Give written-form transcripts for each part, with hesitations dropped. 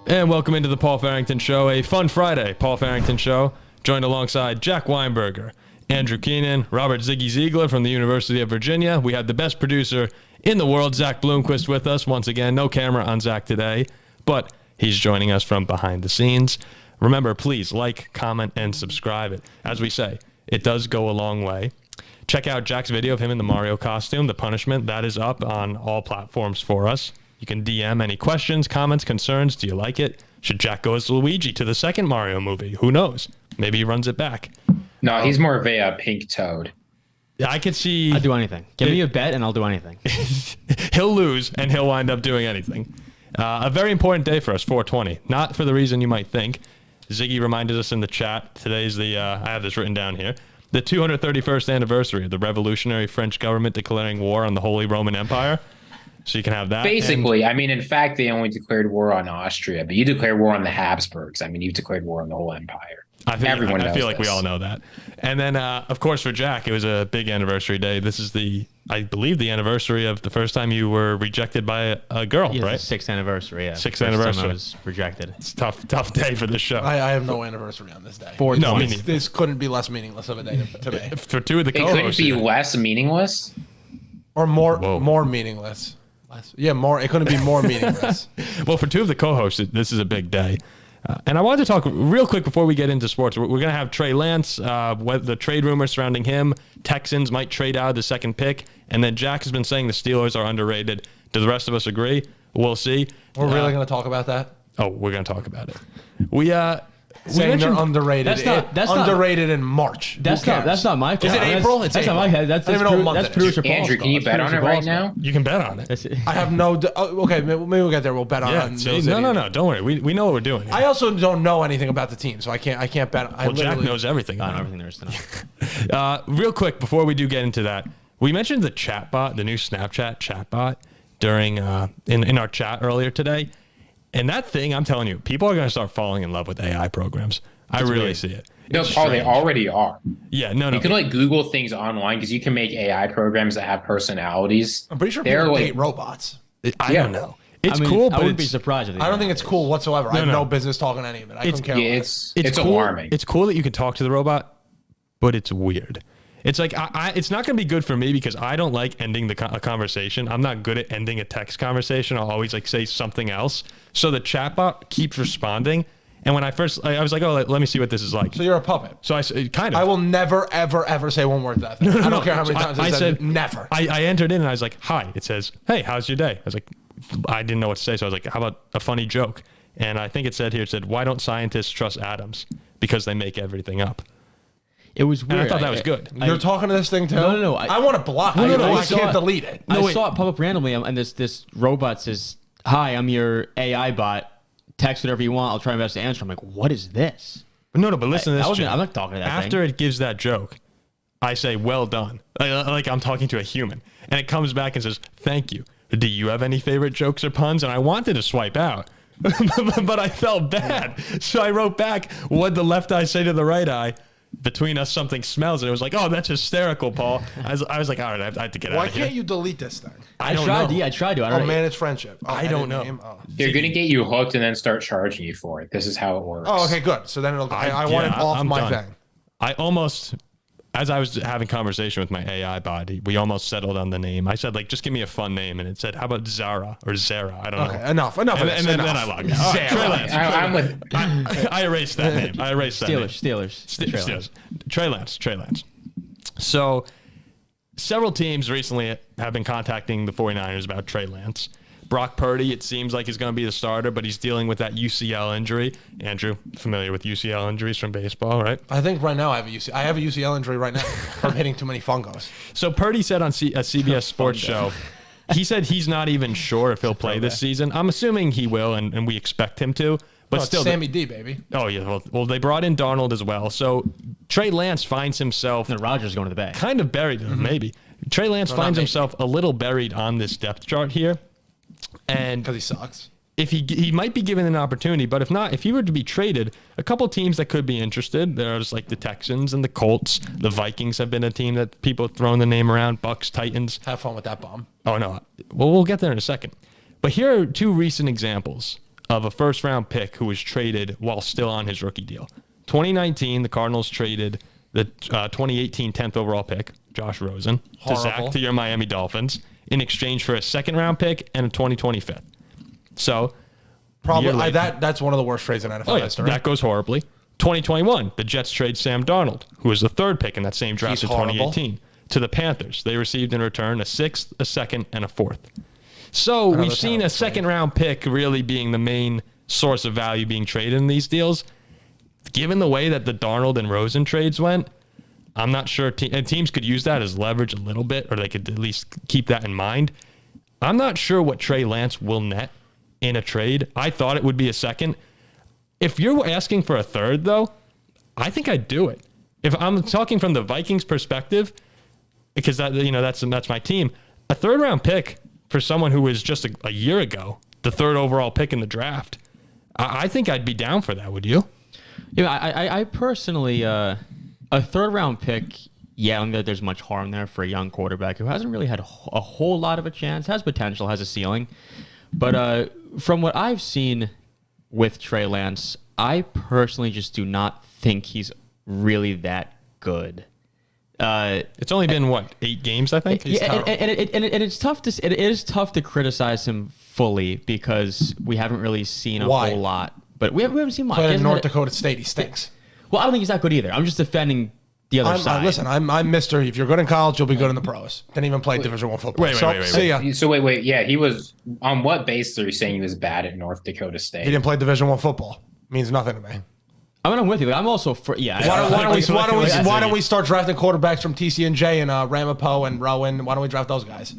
And welcome into the Paul Farrington Show, a fun Friday Paul Farrington Show, joined alongside Jack Weinberger, Andrew Keenan, Robert Ziggy Ziegler from the University of Virginia. We have the best producer in the world, Zach Bloomquist, with us. Once again, no camera on Zach today, but he's joining us from behind the scenes. Remember, please like, comment, and subscribe. As we say, it does go a long way. Check out Jack's video of him in the Mario costume, The Punishment. That is up on all platforms for us. You can DM any questions, comments, concerns. Do you like it? Should Jack go as Luigi to the second Mario movie? Who knows? Maybe he runs it back. No, he's more of a pink toad. I could see... I'll do anything. Give me a bet and I'll do anything. He'll lose and he'll wind up doing anything. A very important day for us, 420. Not for the reason you might think. Ziggy reminded us in the chat. Today's the... I have this written down here. The 231st anniversary of the revolutionary French government declaring war on the Holy Roman Empire. So you can have that. Basically, I mean, in fact, they only declared war on Austria, but you declared war on the Habsburgs. I mean, you've declared war on the whole empire. I feel like we all know that. And then, of course, for Jack, it was a big anniversary day. This is I believe, the anniversary of the first time you were rejected by a girl, right? The sixth anniversry, yeah. Sixth anniversary. Time I was rejected. It's a tough day for this show. I have no anniversary on this day. No, this couldn't be less meaningless of a day today. For two of the It co-hosts. couldn't be less meaningless? Or more meaningless. It couldn't be more meaningless. Well, for two of the co-hosts, this is a big day. And I wanted to talk real quick before we get into sports. We're going to have Trey Lance, the trade rumors surrounding him. Texans might trade out the second pick. And then Jack has been saying the Steelers are underrated. Do the rest of us agree? We'll see. We're really going to talk about that? Oh, we're going to talk about it. Saying they're underrated. That's underrated in March. That's not my call. Is it April? That's not my head. That's producer Paul's Andrew, can you bet on it right now? You can bet on it. I have no... okay, maybe we'll get there. We'll bet on it. No. Don't worry. We know what we're doing. I also don't know anything about the team, so I can't bet. Well, Jack knows everything. I know everything there is to know. Real quick, before we do get into that, we mentioned the chatbot, the new Snapchat chatbot, during in our chat earlier today. And that thing, I'm telling you, people are going to start falling in love with AI programs. I really see it. No, Paul, they already are. Yeah, no. You can Google things online because you can make AI programs that have personalities. I'm pretty sure people hate robots. I don't know. It's cool, but I wouldn't be surprised. I don't think it's cool whatsoever. I have no business talking to any of it. I don't care. It's cool. alarming. It's cool that you can talk to the robot, but it's weird. It's like it's not going to be good for me because I don't like ending a conversation. I'm not good at ending a text conversation. I'll always say something else. So the chatbot keeps responding. And when I was like, oh, let me see what this is like. So you're a puppet. So I kind of. I will never, ever, ever say one word to that thing. I don't care how many times I said never. I entered in and I was like, hi. It says, hey, how's your day? I was like, I didn't know what to say. So I was like, how about a funny joke? And I think it said, why don't scientists trust atoms? Because they make everything up. It was weird. And I thought that was good. You're talking to this thing too? No. I want to block it. I can't delete it. I saw it pop up randomly, and this robot says, hi, I'm your AI bot. Text whatever you want. I'll try my best to answer. I'm like, what is this? But but listen to this. I'm not talking to that After it gives that joke, I say, well done. Like I'm talking to a human. And it comes back and says, thank you. Do you have any favorite jokes or puns? And I wanted to swipe out, but I felt bad. So I wrote back, what'd the left eye say to the right eye? Between us, something smells. And it was like, oh, that's hysterical, Paul. I was like, all right, I have to get out of here. Why can't you delete this thing? I tried. Yeah, I tried to. I don't know. Manage friendship. I don't know. They're going to get you hooked and then start charging you for it. This is how it works. Oh, okay, good. So then I want it off my thing. I almost, as I was having conversation with my AI bot, we almost settled on the name. I said, just give me a fun name. And it said, how about Zara or Zara? I don't know. Okay, enough of this. And then I logged out. Trey Lance. I erased that name. I erased that Steelers. Trey Lance. So several teams recently have been contacting the 49ers about Trey Lance. Brock Purdy, it seems like, is going to be the starter, but he's dealing with that UCL injury. Andrew, familiar with UCL injuries from baseball, right? I think right now I have a UCL injury right now from hitting too many fungos. So Purdy said on a CBS Sports show, he said he's not even sure if he'll play this season. I'm assuming he will, and we expect him to. But still, Sammy D, baby. Oh, yeah. Well, they brought in Darnold as well. So Trey Lance finds himself... And Rodgers going to the bay. Kind of buried, maybe. Trey Lance finds himself a little buried on this depth chart here. And because he sucks. If he might be given an opportunity, but if not, if he were to be traded, a couple teams that could be interested, there's like the Texans and the Colts. The Vikings have been a team that people have thrown the name around. Bucks, Titans. Have fun with that bomb. Oh, no. Well, we'll get there in a second. But here are two recent examples of a first-round pick who was traded while still on his rookie deal. 2019, the Cardinals traded the 2018 10th overall pick, Josh Rosen, to your Miami Dolphins in exchange for a second-round pick and a 2025th. So probably that's one of the worst trades in NFL history. That goes horribly. 2021, the Jets trade Sam Darnold, who was the third pick in that same draft in 2018, to the Panthers. They received in return a 6th, a 2nd, and a 4th. So we've seen a second-round pick really being the main source of value being traded in these deals. Given the way that the Darnold and Rosen trades went, I'm not sure. And teams could use that as leverage a little bit, or they could at least keep that in mind. I'm not sure what Trey Lance will net in a trade. I thought it would be a second. If you're asking for a third, though, I think I'd do it. If I'm talking from the Vikings perspective, because that's my team, a third-round pick for someone who was just a year ago the third overall pick in the draft, I think I'd be down for that. Would you? Yeah, I personally, a third-round pick, I don't think there's much harm there for a young quarterback who hasn't really had a whole lot of a chance, has potential, has a ceiling. But from what I've seen with Trey Lance, I personally just do not think he's really that good. It's only been 8 games, I think. And it's tough to it is tough to criticize him fully because we haven't really seen a whole lot. But we haven't seen much. Played in North Dakota State, he stinks. Well, I don't think he's that good either. I'm just defending the other side. Listen, I'm Mr. If you're good in college, you'll be good in the pros. Didn't even play Division I football. Wait. See ya. So wait. Yeah, he was on what basis are you saying he was bad at North Dakota State? He didn't play Division I football. Means nothing to me. I'm with you. I'm also for Why don't we start drafting quarterbacks from TCNJ and Ramapo and Rowan? Why don't we draft those guys?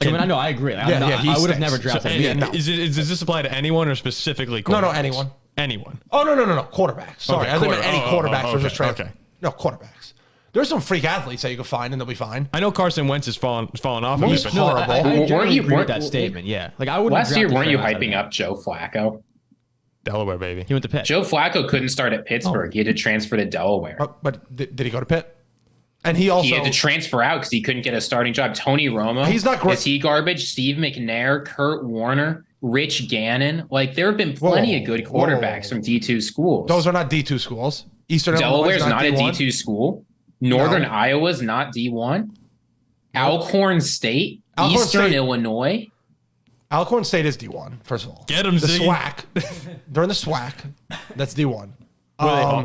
I know. I agree. I would have never drafted him. Does this apply to anyone or specifically quarterbacks? No, anyone. Anyone. Oh, no. Quarterbacks. Sorry. I didn't mean any quarterbacks. Okay. No, quarterbacks. There's some freak athletes that you can find and they'll be fine. I know Carson Wentz has fallen off. He's horrible. I generally agree with that statement. Yeah. Like I would. Last year, weren't you hyping up Joe Flacco? Delaware, baby. He went to Pitt. Joe Flacco couldn't start at Pittsburgh. He had to transfer to Delaware. But did he go to Pitt? And he had to transfer out because he couldn't get a starting job. Tony Romo. He's not great. Is he garbage? Steve McNair, Kurt Warner, Rich Gannon. Like there have been plenty of good quarterbacks from D2 schools. Those are not D2 schools. Eastern Delaware's not D1. a D2 school. Northern Iowa's not D1. Alcorn State, Eastern Illinois. Alcorn State is D1, first of all. Get them, the SWAC. They're in the SWAC. That's D1.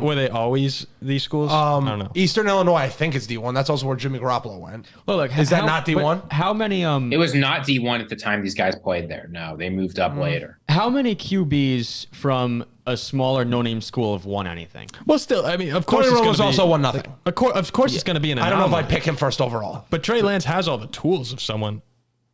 Were they always these schools? I don't know. Eastern Illinois, I think, is D1. That's also where Jimmy Garoppolo went. Well, look, is that not D1? How many? It was not D1 at the time these guys played there. No, they moved up later. How many QBs from a smaller no-name school have won anything? Well, still, I mean, of course, Tony Romo's also won nothing. Of course, it's going to be an anomaly. I don't know if I'd pick him first overall. But Trey Lance has all the tools of someone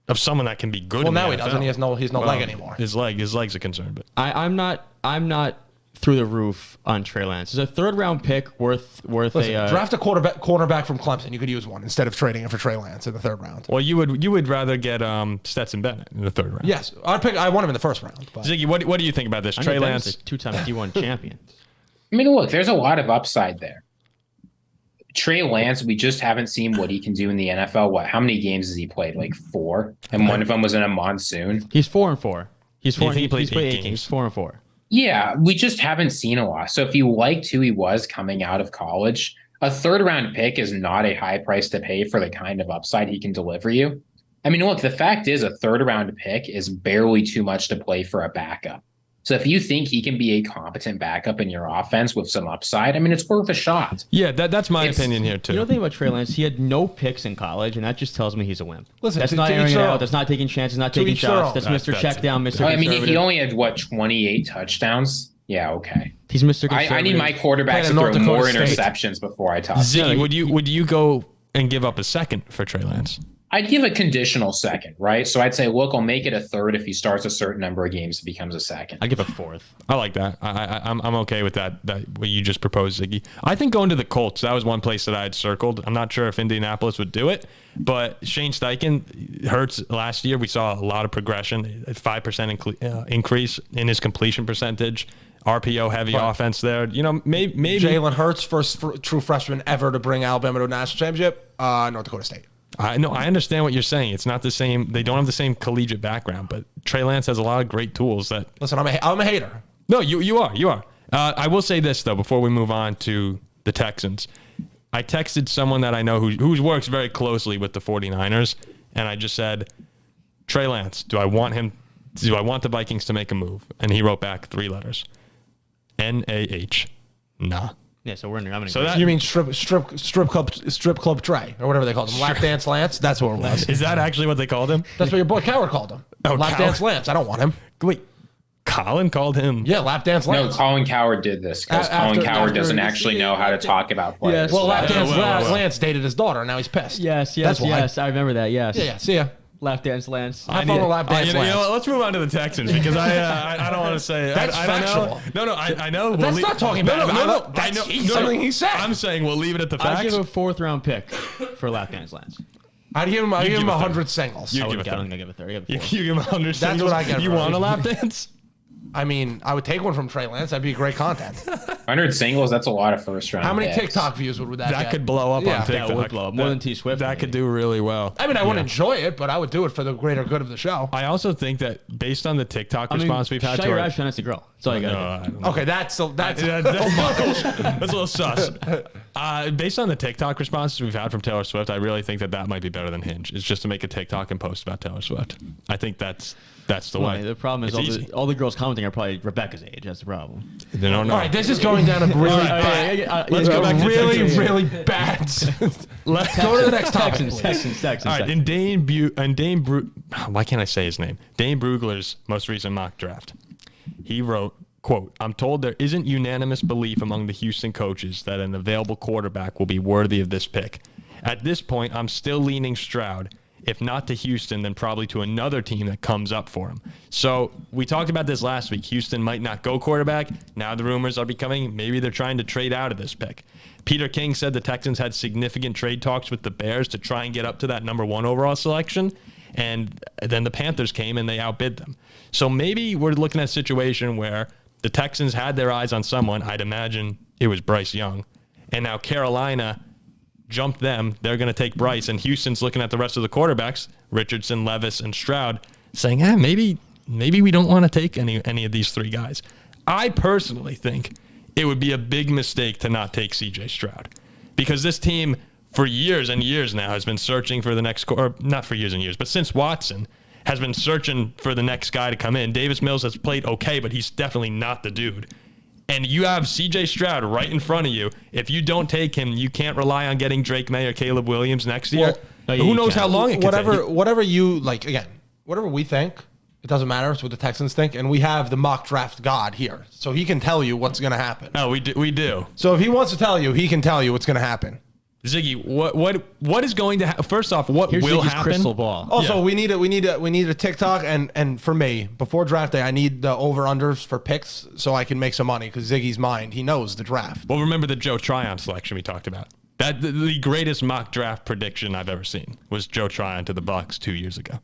that can be good. Well, now he doesn't. He has no leg anymore. His leg's a concern. But I'm not through the roof on Trey Lance. Is a third-round pick worth draft a cornerback from Clemson. You could use one instead of trading it for Trey Lance in the third round. Well, you would rather get Stetson Bennett in the third round. Yes, I want him in the first round. But. Ziggy, what do you think about this? Trey Lance, a two-time D1 champion. I mean, look, there's a lot of upside there. Trey Lance, we just haven't seen what he can do in the NFL. How many games has he played? Like 4, and one of them was in a monsoon. He's 4-4. He's played 8 games. 4-4. Yeah, we just haven't seen a lot. So if you liked who he was coming out of college, a third-round pick is not a high price to pay for the kind of upside he can deliver you. I mean, look, the fact is a third-round pick is barely too much to play for a backup. So if you think he can be a competent backup in your offense with some upside, I mean, it's worth a shot. Yeah, that's my opinion here, too. You know the thing about Trey Lance? He had no picks in college, and that just tells me he's a wimp. Listen, that's not airing it out. That's not taking chances, not taking shots. That's Mr. Checkdown, Mr. I mean, he only had, 28 touchdowns? Yeah, okay. He's Mr. I need my quarterbacks to throw more interceptions before I toss. Ziggy, would you go and give up a second for Trey Lance? I'd give a conditional second, right? So I'd say, look, I'll make it a third if he starts a certain number of games. It becomes a second. I'd give a fourth. I like that. I'm okay with that what you just proposed, Ziggy. I think going to the Colts, that was one place that I had circled. I'm not sure if Indianapolis would do it, but Shane Steichen, Hurts last year, we saw a lot of progression, a 5% increase in his completion percentage. RPO heavy offense there. Maybe Jalen Hurts, first true freshman ever to bring Alabama to a national championship. North Dakota State. I understand what you're saying. It's not the same. They don't have the same collegiate background, but Trey Lance has a lot of great tools that. Listen, I'm a hater. No, you are. I will say this though before we move on to the Texans. I texted someone that I know who works very closely with the 49ers, and I just said, Trey Lance, do I want the Vikings to make a move? And he wrote back 3 letters. NAH. Nah. Yeah, so we're in. You mean strip club Trey or whatever they called him? Lap dance Lance. That's what it was. Is that actually what they called him? That's what your boy Coward called him. Oh, Lap dance Lance. I don't want him. Wait, Colin called him. Yeah, lap dance No, Lance. Colin Coward did this because Colin Coward doesn't actually know how to talk about players. Yes. Well, lap dance Whoa. Lance dated his daughter. Now he's pissed. Yes. That's why. I remember that. Yes. Yeah. See ya. Lap dance Lance. Have fun with lap dance You know Lance. what? Let's move on to the Texans because I don't want to say That's I don't factual. know. No, I know. That's not talking about him. No, That's I know. something he said. I'm saying we'll leave it at the I'll facts. give a 4th round pick for lap dance Lance. I'd give him give a 100 singles. You I give wouldn't a get third. him to give a 30. You give him 100 That's singles? what I get You from want a him. lap dance? I mean, I would take one from Trey Lance. That'd be great content. 100 singles, that's a lot of first round. How many picks. TikTok views would that That get? could blow up Yeah. on TikTok. That would blow up. More than T Swift. That could do really well. I mean, I wouldn't enjoy it, but I would do it for the greater good of the show. I also think that based on the TikTok response we've had shut to your our, eyes, that's the girl. That's all you got. I don't know. Okay, that's That's a little sus. Based on the TikTok responses we've had from Taylor Swift, I really think that might be better than Hinge. It's just to make a TikTok and post about Taylor Swift. I think that's the way. The problem is It's easy. all the girls commenting are probably Rebecca's age. That's the problem. They don't know. all right. This is going down a really bad, Let's go back to really, Texans. really bad. Let's Go to the next topic. Texans. All right, in why can't I say his name? Dane Brugler's most recent mock draft. He wrote, quote, I'm told there isn't unanimous belief among the Houston coaches that an available quarterback will be worthy of this pick. At this point, I'm still leaning Stroud. If not to Houston, then probably to another team that comes up for him. So we talked about this last week. Houston might not go quarterback. Now the rumors are becoming maybe they're trying to trade out of this pick. Peter King said the Texans had significant trade talks with the Bears to try and get up to that number 1 overall selection. And then the Panthers came and they outbid them. So maybe we're looking at a situation where the Texans had their eyes on someone. I'd imagine it was Bryce Young. And now Carolina jumped them. They're going to take Bryce. And Houston's looking at the rest of the quarterbacks, Richardson, Levis, and Stroud, saying, maybe we don't want to take any of these 3 guys. I personally think it would be a big mistake to not take C.J. Stroud because this team for years and years now has been searching for the next not for years and years, but since Watson has been searching for the next guy to come in. Davis Mills has played okay, but he's definitely not the dude. And you have C.J. Stroud right in front of you. If you don't take him, you can't rely on getting Drake May or Caleb Williams next year. Who knows how long it could take? Whatever you like. Again, whatever we think, it doesn't matter. It's what the Texans think, and we have the mock draft god here, so he can tell you what's going to happen. Oh, we do. So if he wants to tell you, he can tell you what's going to happen. Ziggy, what is going to happen? First off, what Here's will Ziggy's happen? crystal ball. Also, we need a TikTok, and for me, before draft day, I need the over-unders for picks so I can make some money because Ziggy's mind. He knows the draft. Well, remember the Joe Tryon selection we talked about. That the greatest mock draft prediction I've ever seen was Joe Tryon to the Bucs 2 years ago.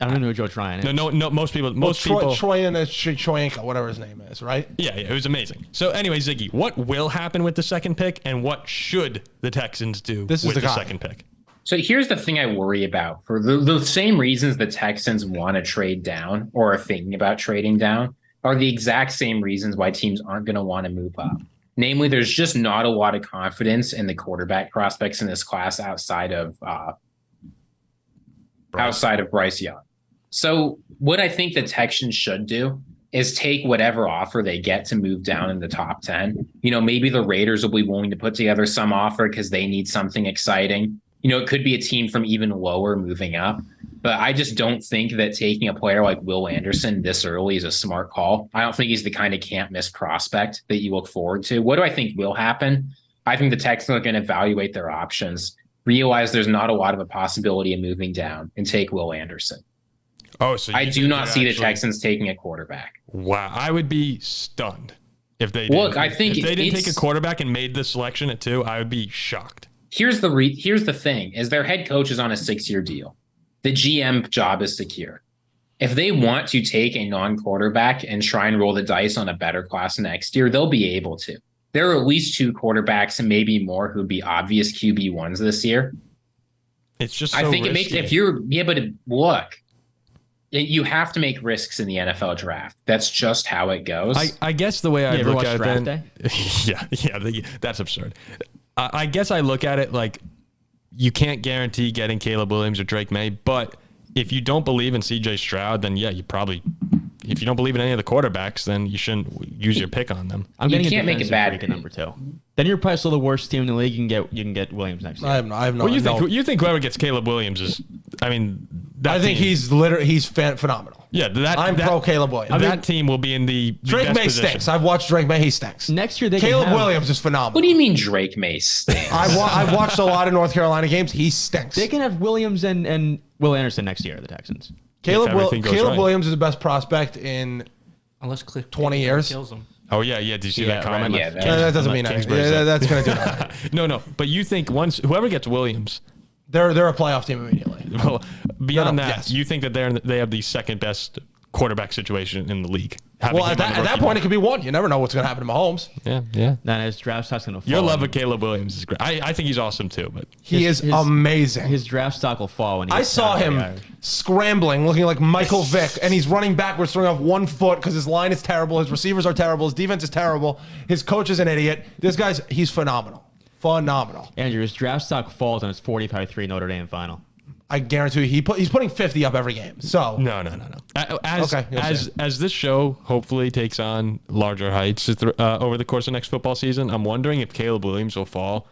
I don't know who Joe Tryon is. No. Most people. Troyanka, whatever his name is, right? Yeah, it was amazing. So anyway, Ziggy, what will happen with the second pick, and what should the Texans do with the second pick? So here's the thing I worry about. For the same reasons the Texans want to trade down or are thinking about trading down are the exact same reasons why teams aren't going to want to move up. Namely, there's just not a lot of confidence in the quarterback prospects in this class outside of Bryce Young. So what I think the Texans should do is take whatever offer they get to move down in the top 10. Maybe the Raiders will be willing to put together some offer because they need something exciting. It could be a team from even lower moving up. But I just don't think that taking a player like Will Anderson this early is a smart call. I don't think he's the kind of can't miss prospect that you look forward to. What do I think will happen? I think the Texans are going to evaluate their options, realize there's not a lot of a possibility of moving down, and take Will Anderson. Oh, so I do not see the Texans taking a quarterback. Wow, I would be stunned if they did. Look, I think if they didn't take a quarterback and made the selection at 2, I would be shocked. Here's the thing: is their head coach is on a 6-year deal. The GM job is secure. If they want to take a non-quarterback and try and roll the dice on a better class next year, they'll be able to. There are at least 2 quarterbacks and maybe more who would be obvious QB1s this year. It's just so I think risky. You have to make risks in the NFL draft. That's just how it goes. I guess the way I You ever look watch at Draft it then, that's absurd. I guess I look at it like you can't guarantee getting Caleb Williams or Drake May, but if you don't believe in CJ Stroud, then yeah, you probably, if you don't believe in any of the quarterbacks, then you shouldn't use your pick on them. I'm You getting can't a make it defensive bad. freak at number 2. Then you're probably still the worst team in the league. You can get Williams next year. I have no. Well, no. you think whoever gets Caleb Williams is, I mean, that I think team- he's phenomenal. yeah. I'm pro Caleb Williams. That team will be in the Drake best May position. stinks. I've watched Drake May. He stinks. Next year they Caleb can have, Williams is phenomenal. What do you mean Drake May stinks? I've watched a lot of North Carolina games. He stinks. They can have Williams and Will Anderson next year. The Texans. Caleb everything goes right. Williams is the best prospect in Unless Cliff 20 years. kills him. Oh yeah. Did you see Yeah, that comment? right. Yeah, that doesn't mean anything. That's going to do nothing. No. But you think once whoever gets Williams, They're a playoff team immediately. well, beyond No, that, yes. you think that they have the second best quarterback situation in the league. Well, at that point, it could be one. You never know what's going to happen to Mahomes. yeah. Then his draft stock's going to fall. Your love of Caleb Williams is great. I think he's awesome too, but He is amazing. His draft stock will fall when he I gets saw down to him the Irish. scrambling, looking like Michael Vick, and he's running backwards, throwing off 1 foot because his line is terrible, his receivers are terrible, his defense is terrible, his coach is an idiot. He's phenomenal. Phenomenal. Andrew, his draft stock falls on his 45-3 Notre Dame final. I guarantee you, he's putting 50 up every game. So no. Okay, you'll As this show hopefully takes on larger heights over the course of next football season, I'm wondering if Caleb Williams will fall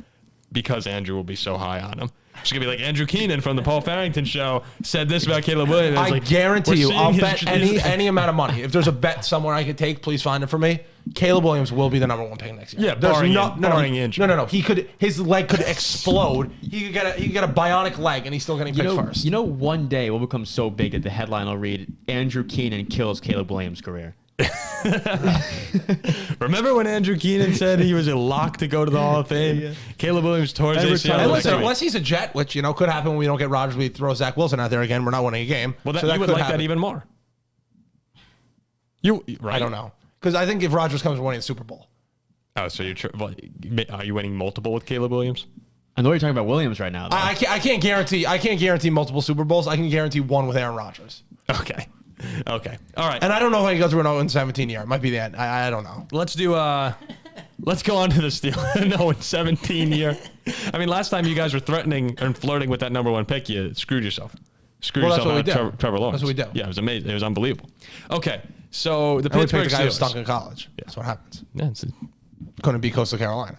because Andrew will be so high on him. It's gonna be like Andrew Keenan from the Paul Farrington show said this about Caleb Williams. I Like, guarantee we're you, seeing I'll his- bet any amount of money. If there's a bet somewhere I could take, please find it for me. Caleb Williams will be the number 1 pick next year. Yeah, There's barring injury. No. His leg could explode. He could get a bionic leg, and he's still getting picked first. You know, one day we'll become so big that the headline will read, Andrew Keenan kills Caleb Williams' career. Remember when Andrew Keenan said he was a lock to go to the Hall of Fame? Caleb Williams tore his Every ACL. time- And Hey, listen, listen, unless he's a Jet, which could happen when we don't get Rodgers, we throw Zach Wilson out there again. We're not winning a game. Well, So you would could like happen. that even more. Right? I don't know, because I think if Rodgers comes winning the Super Bowl, Oh, so are you winning multiple with Caleb Williams? I know you're talking about Williams right now, though. I can't guarantee multiple Super Bowls. I can guarantee one with Aaron Rodgers. Okay. All right. And I don't know if I can go through an 0-17 year. It might be the end. I don't know. Let's go on to the Steelers. No, 17 year. I mean, last time you guys were threatening and flirting with that number 1 pick, you screwed yourself. Well, that's what we out do. Trevor Lawrence. That's what we do. Yeah, it was amazing. It was unbelievable. Okay, so the And we Pittsburgh picked the guy who Steelers. stunk in college. That's what happens. Yeah, it's Couldn't beat Coastal Carolina,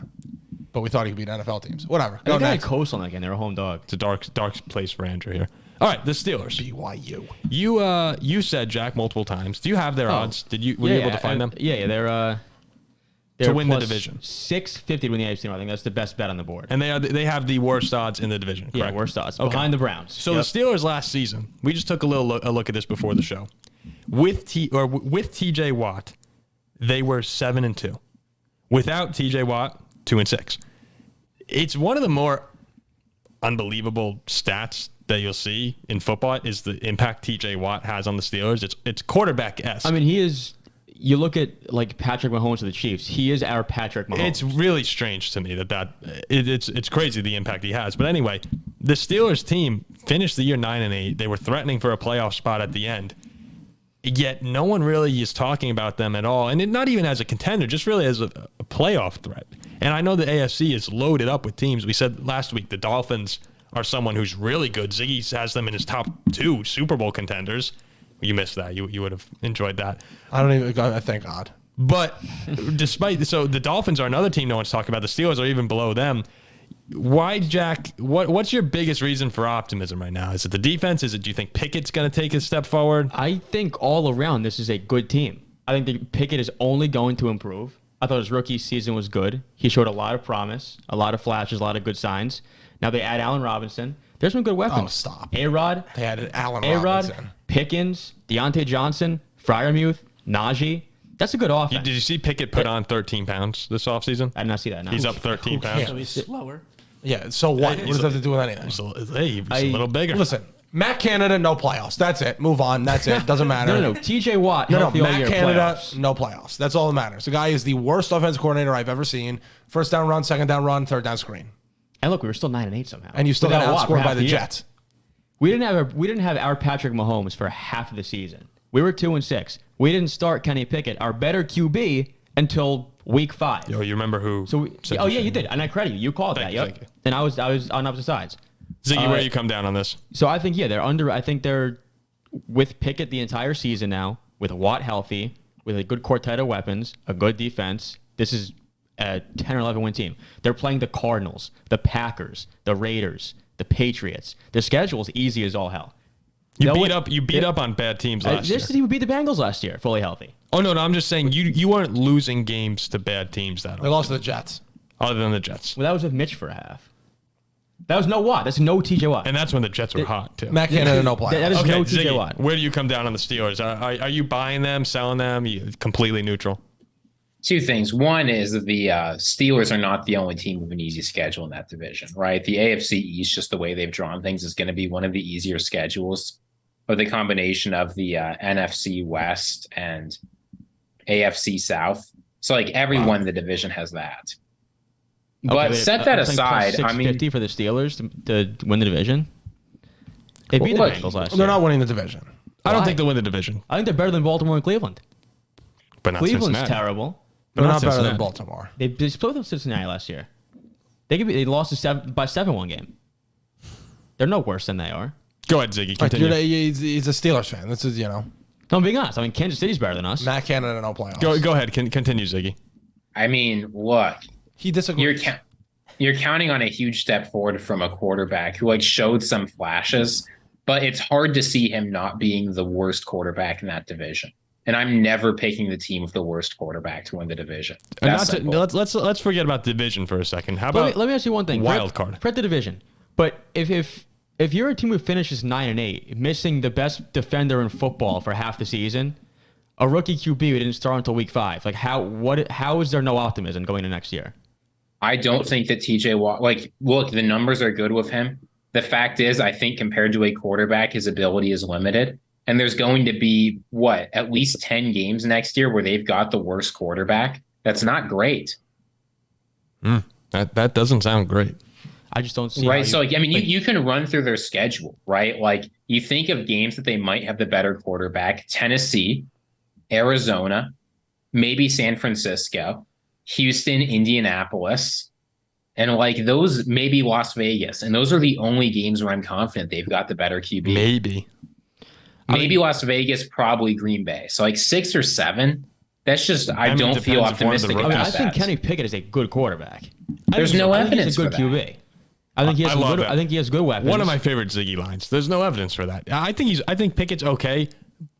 but we thought he could beat NFL teams. Whatever. I Go think I had next. Coastal in that game. They were a home dog. a dark place for Andrew here. All right, the Steelers. BYU. You said Jack multiple times. Do you have their odds? Were you able to find them? Yeah, they're To win the plus division. 650 to win the AFC North. I think that's the best bet on the board. And they have the worst odds in the division. Yeah, Correct? worst odds. Okay. Behind the Browns. So Yep. the Steelers last season, we just took a look at this before the show. With TJ Watt, they were 7-2. Without TJ Watt, 2-6. It's one of the more unbelievable stats that you'll see in football is the impact TJ Watt has on the Steelers. It's quarterback-esque. I mean, he is. You look at like Patrick Mahomes of the Chiefs. He is our Patrick Mahomes. It's really strange to me it's crazy the impact he has. But anyway, the Steelers team finished the year 9-8. They were threatening for a playoff spot at the end. Yet no one really is talking about them at all. And not even as a contender, just really as a playoff threat. And I know the AFC is loaded up with teams. We said last week the Dolphins are someone who's really good. Ziggy has them in his top 2 Super Bowl contenders. You missed that. You would have enjoyed that. I don't even. Thank God. But so the Dolphins are another team no one's talking about. The Steelers are even below them. Why, Jack? What's your biggest reason for optimism right now? Is it the defense? Do you think Pickett's going to take a step forward? I think all around this is a good team. I think that Pickett is only going to improve. I thought his rookie season was good. He showed a lot of promise, a lot of flashes, a lot of good signs. Now they add Allen Robinson. There's some good weapons. Oh, stop. A-Rod. They had Allen A-Rod, Robinson. Pickens, Deontay Johnson, Freiermuth, Najee. That's a good offense. Did you see Pickett put on 13 pounds this offseason? I did not see that. No. He's up 13 pounds. So he's slower. Yeah. So what? What does that have to do with anything? He's a little bigger. Listen, Matt Canada, no playoffs. That's it. Move on. That's it. Doesn't matter. No. TJ Watt, No, healthy all Matt year, Canada, playoffs. no playoffs. That's all that matters. The guy is the worst offensive coordinator I've ever seen. First down run, second down run, third down screen. And look, we were still 9-8 somehow. And you still got Without Watt for outscored half by the year. Jets. We didn't have our Patrick Mahomes for half of the season. We were 2-6. We didn't start Kenny Pickett, our better QB, until week 5. Yo, you remember who? So you did, and I credit you. You called Thank that. you, Yep. thank you. And I was on opposite sides. Ziggy, where you come down on this? So I think they're under. I think they're with Pickett the entire season now, with Watt healthy, with a good quartet of weapons, a good defense. This is a 10 or 11 win team. They're playing the Cardinals, the Packers, the Raiders, the Patriots. Their schedule is easy as all hell. You beat up on bad teams last year. This team beat the Bengals last year, fully healthy. Oh no, I'm just saying you weren't losing games to bad teams that They often, lost to the Jets. other than the Jets. Well, that was with Mitch for a half. That was no Watt. That's no TJ Watt. And that's when the Jets were hot too. Matt Canada and no play. That is Okay, no TJ Ziggy, Watt. where do you come down on the Steelers? Are you buying them, selling them? You completely neutral? Two things. One is that the Steelers are not the only team with an easy schedule in that division, right? The AFC East, just the way they've drawn things, is going to be one of the easier schedules. But the combination of the NFC West and AFC South. So like everyone in the division has that. But set that aside, I mean, $650 for the Steelers to win the division. They beat the Look, Bengals last year. They're not winning the division. I don't Why? think they'll win the division, I think they're better than Baltimore and Cleveland. but not Cleveland's Cincinnati. terrible. But They're not not better Cincinnati. than Baltimore. They split with Cincinnati last year. They lost by 7-1 game. They're no worse than they are. Go ahead, Ziggy. Like, Continue. he's a Steelers fan. This is, No, I'm being honest. I mean, Kansas City's better than us. Matt Canada no playoffs. Go ahead. Continue, Ziggy. I mean, look, He disagrees. you're counting on a huge step forward from a quarterback who like showed some flashes, but it's hard to see him not being the worst quarterback in that division. And I'm never picking the team with the worst quarterback to win the division. That's simple. Let's forget about division for a second. How about Let me ask you one thing. wild card? Forget the division. But if you're a team who finishes 9-8, missing the best defender in football for half the season, a rookie QB who didn't start until week 5, like how is there no optimism going into next year? I don't think that TJ Watt, look, the numbers are good with him. The fact is, I think compared to a quarterback, his ability is limited. And there's going to be, at least 10 games next year where they've got the worst quarterback. That's not great. That doesn't sound great. I just don't see Right. So, you can run through their schedule, right? Like, you think of games that they might have the better quarterback: Tennessee, Arizona, maybe San Francisco, Houston, Indianapolis, and like those, maybe Las Vegas. And those are the only games where I'm confident they've got the better QB. Maybe Las Vegas, probably Green Bay. So like 6 or 7. That's just, I don't feel optimistic about I that. think Kenny Pickett is a good quarterback. There's no I think evidence he's a good for that. QB. I think he has love good. it. I think he has good weapons. One of my favorite Ziggy lines. There's no evidence for that. I think Pickett's okay,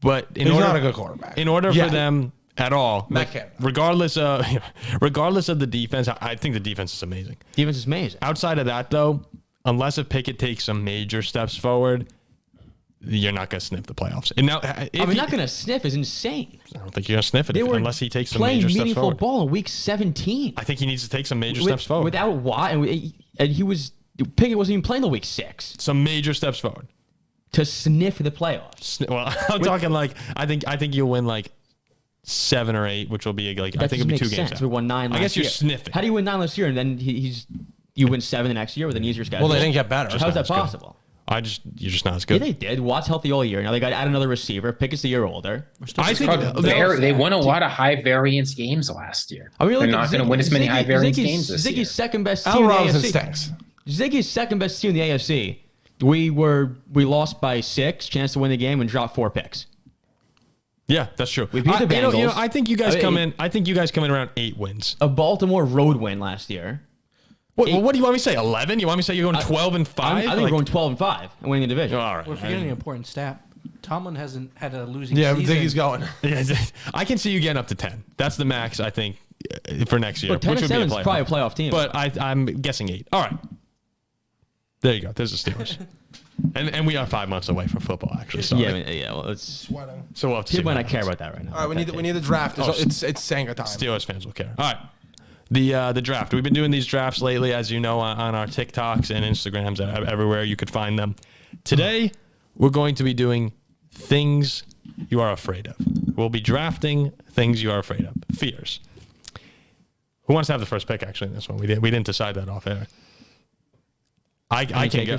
but He's not a good quarterback. In order Yeah. for them at all, Matt Canada. regardless of the defense, I think the defense is amazing. defense is amazing. Outside of that, though, unless if Pickett takes some major steps forward, you're not going to sniff the playoffs. And now, Not going to sniff is insane. I don't think you're going to sniff it They were unless he takes some playing major steps meaningful forward. ball in week 17. I think he needs to take some major steps forward. Without Watt, and Pickett wasn't even playing till week 6 Some major steps forward. to sniff the playoffs. Well, I'm talking like I think you'll win like 7 or 8, which will be like That I think it'll be 2 makes games. sense. out. We won 9 last I guess year. you're sniffing. How do you win 9 last year and then you win 7 the next year with an easier schedule? Well, they didn't get better. How's that as good. possible? You're just not as Yeah, good. they did. Watt's healthy all year. Now they got to add another receiver. Pickett's a year older. I think They won a lot of high variance games last year. I mean, They're not going to win as many high variance games this year. Ziggy's second best team Al in the Robinson AFC. stinks. Ziggy's second best team in the AFC. We lost by 6, chance to win the game, and dropped 4 picks. Yeah, that's true. We beat the Bengals. I think you guys come in. I think you guys come in around 8 wins. A Baltimore road win last year. What do you want me to say? 11? You want me to say you're going 12 and 5? I think we're going 12-5 and winning the division. All right. We're forgetting an important stat. Tomlin hasn't had a losing Yeah, season. Ziggy's going. I can see you getting up to 10. That's the max, I think, for next year. But 10 which and would be 7 is probably a playoff team. But I'm guessing 8. All right. There you go. There's the Steelers. and we are 5 months away from football, actually. So well, it's Sweating. so we'll have to see. people might what not care happens. about that right now. All right, we need the draft. It's Sanga time. Steelers fans will care. All right. The draft. We've been doing these drafts lately, as you know, on our TikToks and Instagrams, everywhere you could find them. Today, we're going to be doing things you are afraid of. We'll be drafting things you are afraid of. Fears. Who wants to have the first pick, actually, in this one? We didn't decide that off air. I can go.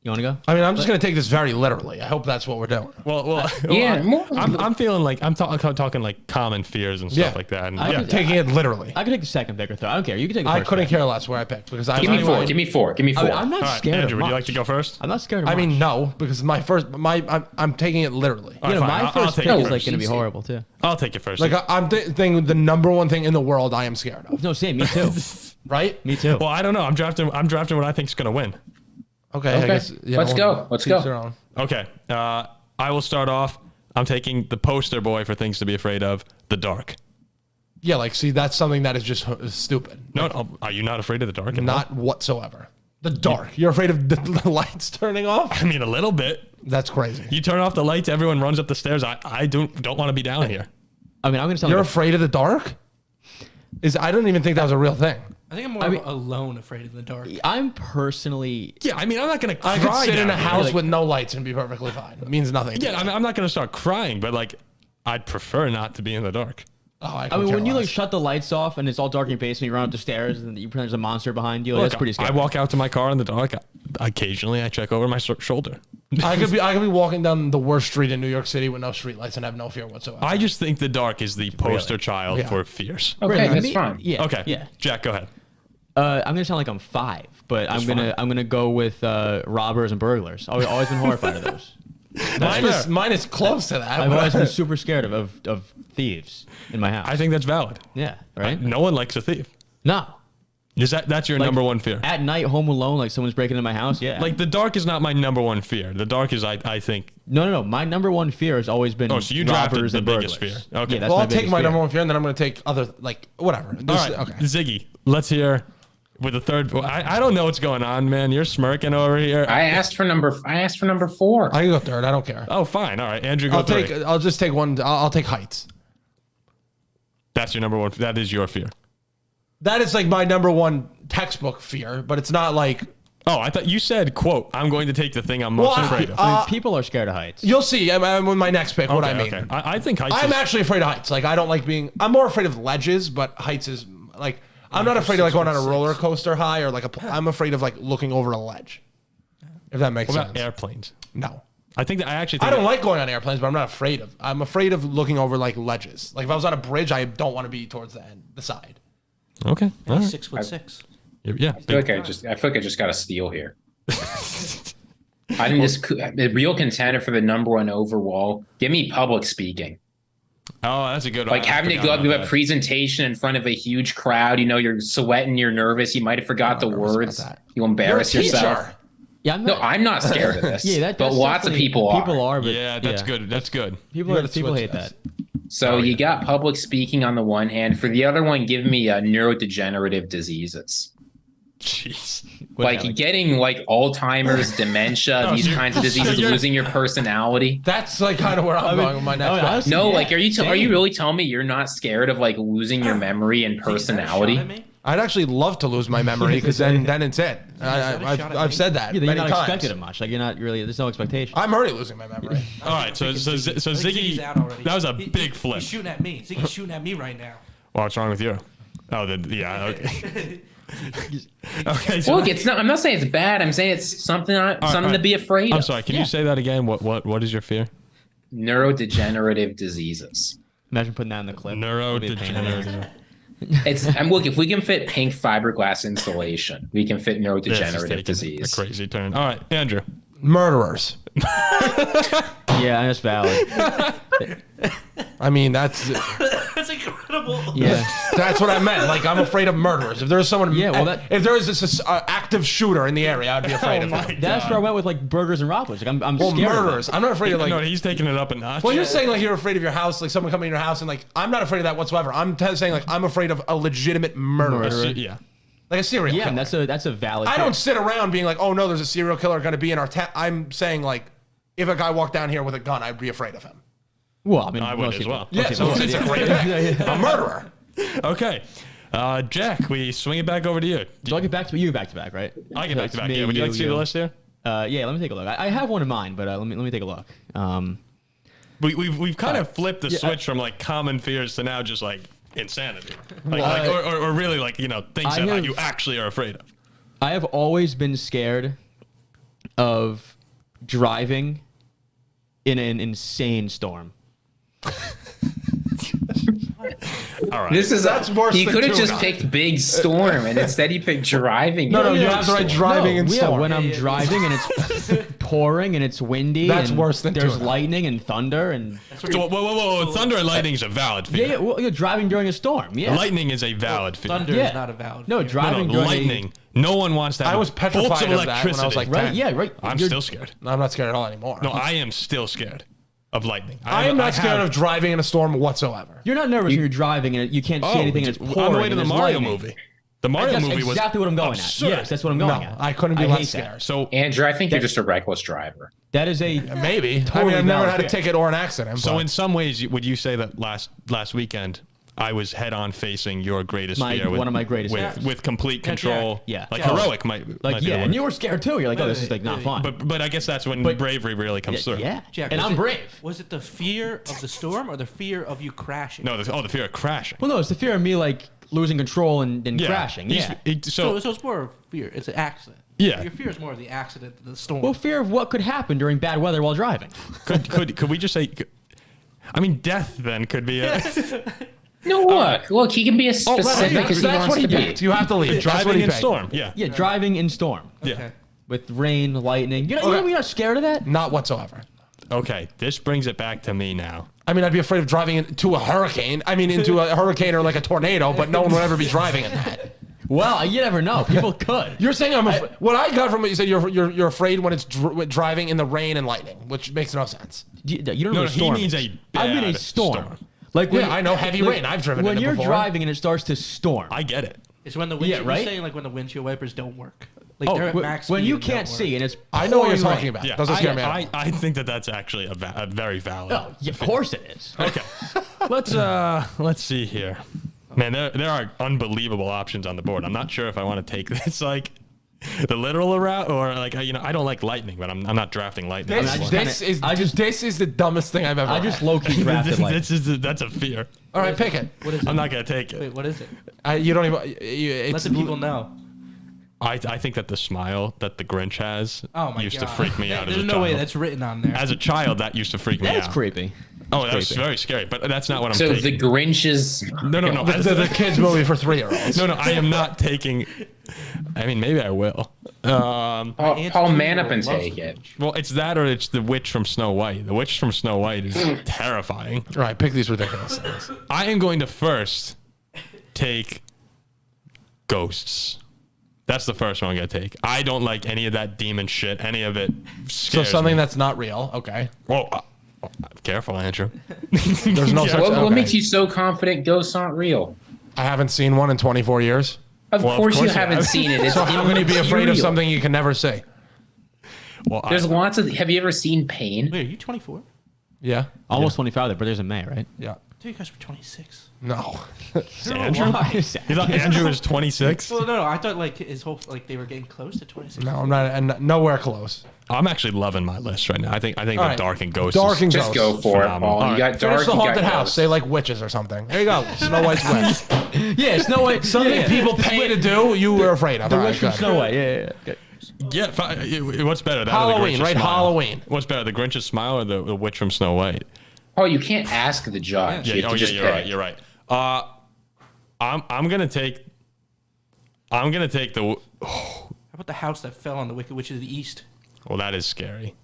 You want to go? I mean, I'm just going to take this very literally. I hope that's what we're doing. I'm feeling like I'm talking like common fears and stuff like that. And, I'm taking it literally. I could take the second pick or third. I don't care. You can take the first I couldn't pick. care less where I picked because Give me four. Give me four. Give me four. I'm not All right, scared Andrew, of would you much. like to go first? I'm not scared of I mean, much. no, because I'm taking it literally. All right, You know, fine. my I'll first take pick it is like first. going to be horrible too. I'll take it first. Like I'm thinking the number one thing in the world I am scared of. No, same. Me too. Right? Me too. well, I don't know. I'm drafting what I think is going to win. Okay. I Okay. guess, Let's go. Let's go. their own. Okay. I will start off. I'm taking the poster boy for things to be afraid of, the dark. Yeah, like see, that's something that is just stupid. No, are you not afraid of the dark? at all? Not whatsoever. The dark. You're afraid of the lights turning off? I mean, a little bit. That's crazy. You turn off the lights, everyone runs up the stairs. I don't want to be down here. I mean, I'm going to sound You're like afraid of the dark? I don't even think that was a real thing. I think I'm more alone, afraid in the dark. I'm personally. Yeah, I mean, I'm not gonna cry. I could sit in a down here. house with no lights and be perfectly fine. It means nothing. to Yeah, me. I'm not gonna start crying, but like, I'd prefer not to be in the dark. I mean, when you like shut the lights off and it's all dark in your basement, you run up the stairs and you pretend there's a monster behind you. Like, Look, that's pretty scary. I walk out to my car in the dark. Occasionally, I check over my shoulder. I could be walking down the worst street in New York City with no streetlights and have no fear whatsoever. I just think the dark is the poster child Yeah. for fears. Okay, Really, that's me- fine. Yeah. Okay, Yeah. Jack, go ahead. I'm gonna sound like I'm 5, but I'm gonna go with robbers and burglars. I've always been horrified of those. Mine is close to that. I've always been super scared of thieves in my house. I think that's valid. Yeah. Right. No one likes a thief. No. Is that's your Like, number one fear? At night, home alone, like someone's breaking into my house. Yeah. Like the dark is not my number one fear. The dark is I think. no. My number one fear has always been Oh, so you drafted robbers the and biggest burglars. fear. Okay. Yeah, that's well, my I'll take biggest my fear. number one fear, and then I'm going to take other, like, whatever. All right, Okay. Ziggy, let's hear with the third. I don't know what's going on, man. You're smirking over here. I asked for number 4. I can go third. I don't care. Oh, fine. All right, Andrew, go three. I'll just take one. I'll take heights. That's your number one. That is your fear. That is like my number one textbook fear, but it's not like. Oh, I thought you said, "quote I'm going to take the thing I'm most Well, afraid of." I mean, people are scared of heights. You'll see. I'm with my next pick. What I mean. Okay. I think heights. I'm is- actually afraid of heights. Like I don't like being. I'm more afraid of ledges, but heights is like. I'm not afraid of like going on a roller coaster high or like I'm afraid of like looking over a ledge. If that makes What sense. about airplanes? No. I think that I actually. Think I don't like going on airplanes, but I'm not afraid of. I'm afraid of looking over like ledges. Like if I was on a bridge, I don't want to be towards the side. Okay. All right. 6'6". Yeah. I feel like I just got a steal here. I think the real contender for the number one overall. Give me public speaking. Oh, that's a good one. Like I having to forgot go up about to a that. presentation in front of a huge crowd. You know, you're sweating, you're nervous. You might have forgot the nervous about words. that. You embarrass You're a yourself. teacher. Yeah, I'm No, not. I'm not scared of this. Yeah, but that's lots of definitely- people are. People are, but Yeah, that's good. That's good. People You gotta people switch hate this. that. So you got public speaking on the one hand. For the other one, give me neurodegenerative diseases. Jeez. Like getting like Alzheimer's, dementia, No, these so kinds of diseases, you're- losing your personality. That's like kind of where I'm going with my next. I mean, pick. honestly, No, yeah, like are you same. really telling me you're not scared of like losing your memory and Is that a shot personality? at me? I'd actually love to lose my memory because then it's it. that a shot at I've me? said that Yeah, you're many not times. expecting it much. Like you're not really. There's no expectation. I'm already losing my memory. All right. So I think Ziggy, Ziggy's out already. that was a He- big flip. He's shooting at me. Ziggy's shooting at me right now. What's wrong with you? Oh, yeah. Okay. Okay. So Look, it's not. I'm not saying it's bad. I'm saying it's something something to be afraid I'm of. sorry. Can you say that again? What is your fear? Neurodegenerative diseases. Imagine putting that in the clip. It'd be a pain in the ass. Neurodegenerative. Look, if we can fit pink fiberglass insulation, we can fit This is neurodegenerative taking disease. a crazy turn. All right, Andrew. Murderers. Yeah, that's valid. I mean, that's That's incredible. Yeah. that's what I meant. Like I'm afraid of murderers. If there's someone, Yeah, well, if there is this active shooter in the area, I'd be afraid of him. That's where I went with like burgers and robbers. Like I'm Well, scared. of murderers. I'm not afraid of like. No, he's taking it up a notch. Well, you're saying like you're afraid of your house, like someone coming in your house, and like I'm not afraid of that whatsoever. I'm saying like I'm afraid of a legitimate murderer, Yeah. like a serial Yeah, killer. and that's a valid. I pick. don't sit around being like, oh no, there's a serial killer going to be in our town. I'm saying like, if a guy walked down here with a gun, I'd be afraid of him. Well, I mean, I would most as people- well. most Yeah, so people it's would, a great pick. A murderer. Okay. Jack, we swing it back over to you. Do I get back to you? Back to back, right? I get So back it's to back. me, Yeah. Would you like to see the list here? Yeah, let me take a look. I have one in mind, but let me take a look. We've kind of flipped the switch from like common fears to now just like insanity, like, Well, or really like things I that have- you actually are afraid of. I have always been scared of driving in an insane storm. All right. That's worse He than could have just tuna. picked Big Storm, and instead he picked driving. No, you in have to write storm. driving in yeah, storm. when I'm driving and it's pouring and it's windy. That's and worse than there's tuna. lightning and thunder and So, whoa. Thunder and lightning is a valid fear. yeah, well, you're driving during a storm. Yeah, Lightning is a valid fear. Thunder Yeah. is not a valid. no fear. No, driving during lightning. No one wants to have I was bolts petrified of of that when I was like right? 10. Yeah, right. I'm You're- still scared. I'm not scared at all anymore. No, I am still scared of lightning. I am not scared have- of driving in a storm whatsoever. You're not nervous when you're driving and you can't see anything and it's pouring. on the way to and the there's Mario lightning. movie. The Mario That's movie was exactly what I'm going absurd. at. Yes, that's what I'm going No, at. I couldn't be hate less that. scared. So Andrew, I think you're just a reckless driver. That is a Maybe. Totally I've never valid had a fear. ticket or an accident. So but in some ways, would you say that last weekend I was head on facing your greatest fear? one of my greatest with, fears. with complete control. Yeah. like Yeah. heroic might like might be the yeah, word. and you were scared too. You're like, oh, this is like not fun. But I guess that's when But- bravery really comes through. yeah, Jack, and was I'm it- brave. Was it the fear of the storm or the fear of you crashing? No, the fear of crashing. Well, no, it's the fear of me like losing control and Yeah. crashing. He's- Yeah. So So it's more of fear. It's an accident. Yeah. Your fear is more of the accident than the storm. Well, fear of what could happen during bad weather while driving. could we just say? I mean, death then could be a No, look, he can be as specific as he that's wants what he to be. picked. You have to leave. That's what driving he in picked. storm. Yeah. Yeah, driving in storm Yeah. with rain, lightning. You're not scared of that? Not whatsoever. Okay, this brings it back to me now. I mean, I'd be afraid of driving into a hurricane. I mean, into a hurricane or like a tornado, but no one would ever be driving in that. Well, you never know. People could. You're saying what I got from what you said, you're afraid when it's driving in the rain and lightning, which makes no sense. You don't know No, what a he storm means is. a I mean a bad storm. storm. Like Yeah, I know heavy rain. I've driven when in it you're before. driving and it starts to storm. I get it. It's when the windshield. right? You're saying like when the windshield wipers don't work. Like Oh, they're at max when speed you and can't don't see work. and it's I know what you're pouring talking rain. about. Yeah, Doesn't scare me at all. I think that's actually a very valid. Oh, yeah, of course it is. Okay, let's see here. Man, there are unbelievable options on the board. I'm not sure if I want to take this like the literal route or like I don't like lightning, but I'm not drafting lightning. This is the dumbest thing I've ever. I just had. low key drafted like That's a fear. All right, pick it. What is it? I'm not gonna take it. Wait, what is it? You don't even. It's, Let the people know. I think that the smile that the Grinch has Oh my used god. to freak me out as There's a no child. way that's written on there. As a child, that used to freak me that's out. creepy. Oh, that was creepy. very scary. But that's not what I'm So taking. the Grinch's. No. the kids movie for 3-year-olds. No, I am not taking. I mean, maybe I will. Paul, aunt's Paul man 2-year-old up and loves take the it. Well, it's that or it's the witch from Snow White. The witch from Snow White is terrifying. All right, pick these ridiculous things. I am going to first take ghosts. That's the first one I'm going to take. I don't like any of that demon shit. Any of it So scares something me. that's not real. Okay. Well, careful, Andrew. There's no such. What okay. makes you so confident ghosts aren't real? I haven't seen one in 24 years. Of Well, of course you course you haven't have. seen it. It's So how can you be afraid of immaterial. something you can never see? Well, There's lots of. Have you ever seen Pain? Wait, are you 24? Yeah. Almost 25. Their birthday's in May, right? Yeah. I thought you guys were 26. No. Andrew? Why? You thought Andrew was 26? Well, no, I thought like his whole like they were getting close to 26. No, I'm not. And nowhere close. I'm actually loving my list right now. I think All the right. Dark and Ghosts. Dark and Just Ghosts. go for it, Phenomenal. Paul. All You got Finish dark. the you got haunted house. ghosts. Say like witches or something. There you go. Snow White's witch. Yeah, Snow White. Something people pay to do. You were afraid of. The All right, witch from good. Snow White. Yeah. Good. Yeah, what's better? That or the Halloween, Grinch's right? smile? Halloween. What's better, the Grinch's smile or the witch from Snow White? Oh, you can't ask the judge. You have to just you're pick. right. You're right. I'm gonna take the. How about the house that fell on the Wicked Witch of the East? Well, that is scary.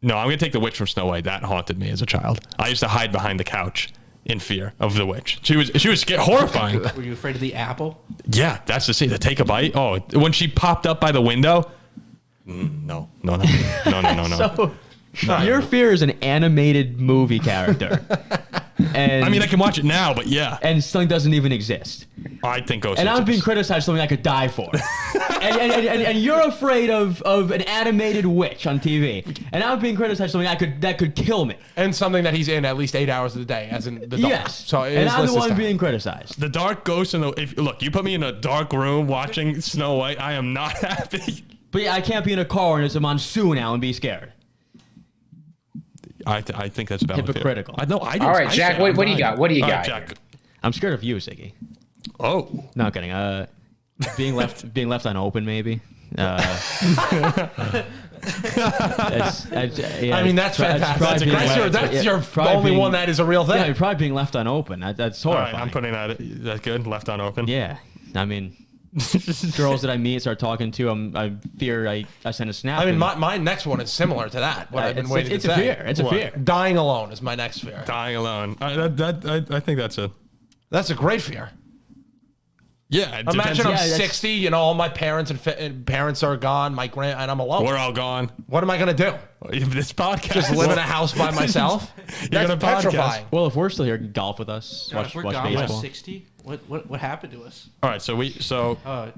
No, I'm gonna take the witch from Snow White. That haunted me as a child. I used to hide behind the couch in fear of the witch. She was horrifying. Were you afraid of the apple? Yeah, that's the scene. To take a bite. Oh, when she popped up by the window. No. So, your fear is an animated movie character. And I mean, I can watch it now, but yeah, and something doesn't even exist. I think Ghost. And I'm being exists. criticized for something I could die for. and you're afraid of an animated witch on TV. And I'm being criticized for something that could kill me. And something that he's in at least 8 hours of the day, as in the dark. Yes. So and his I'm list the is one down. being criticized. The dark ghost in the. Look, you put me in a dark room watching Snow White. I am not happy. But yeah, I can't be in a car and it's a monsoon now and be scared. I think that's valid. Hypocritical. I know. I didn't, All right, I Jack. said What I'm do you not. got? What do you All got? right, Jack. I'm scared of you, Ziggy. Oh, No, I'm kidding. being left unopen, maybe. I mean, that's fantastic. That's your only one that is a real thing. Yeah, probably being left unopen. That's All horrifying. right, I'm putting that good. Left unopen. Yeah, I mean, girls that I meet, start talking to, I fear I send a snap. I mean, my next one is similar to that. What I've been waiting to say. It's a fear. It's a fear. Dying alone is my next fear. Dying alone. I think that's That's a great fear. Yeah. It Imagine depends. I'm 60, you know, all my parents and parents are gone, and I'm alone. We're all gone. What am I going to do? This podcast. Just live in a house by myself? You're That's gonna podcast. petrifying. Well, if we're still here, golf with us, God, watch if we're gone by baseball. 60, what happened to us? All right. So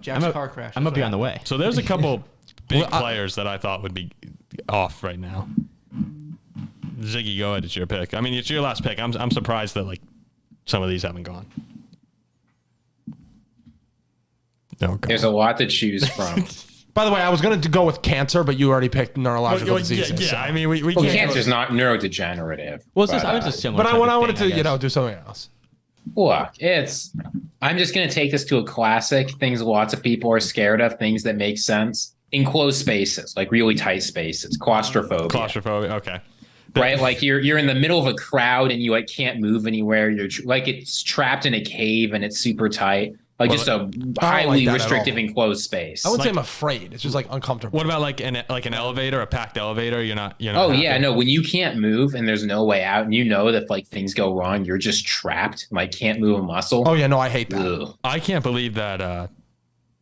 Jack's car crash. I'm gonna be on the way. So there's a couple big players that I thought would be off right now. Ziggy, go ahead. It's your pick. I mean, it's your last pick. I'm surprised that like some of these haven't gone. No, There's a lot to choose from. By the way, I was going to go with cancer, but you already picked neurological diseases. Yeah, so. I mean, we Well, can't. cancer's not neurodegenerative. Well, it's but, just, I was just similar. But type I of wanted thing, to, I guess. do something else. Look, I'm just going to take this to a classic. Things lots of people are scared of, things that make sense. Enclosed spaces, like really tight spaces. Claustrophobia. Okay. Right? Like you're in the middle of a crowd and you like can't move anywhere. You're like it's trapped in a cave and it's super tight. Like just a highly that at restrictive all. enclosed space. I wouldn't say I'm afraid. It's just like uncomfortable. What about like an elevator, a packed elevator? You're not. Oh happy? yeah, no. When you can't move and there's no way out, and you know that if like things go wrong, you're just trapped. Like can't move a muscle. Oh yeah, no, I hate that. Ugh. I can't believe that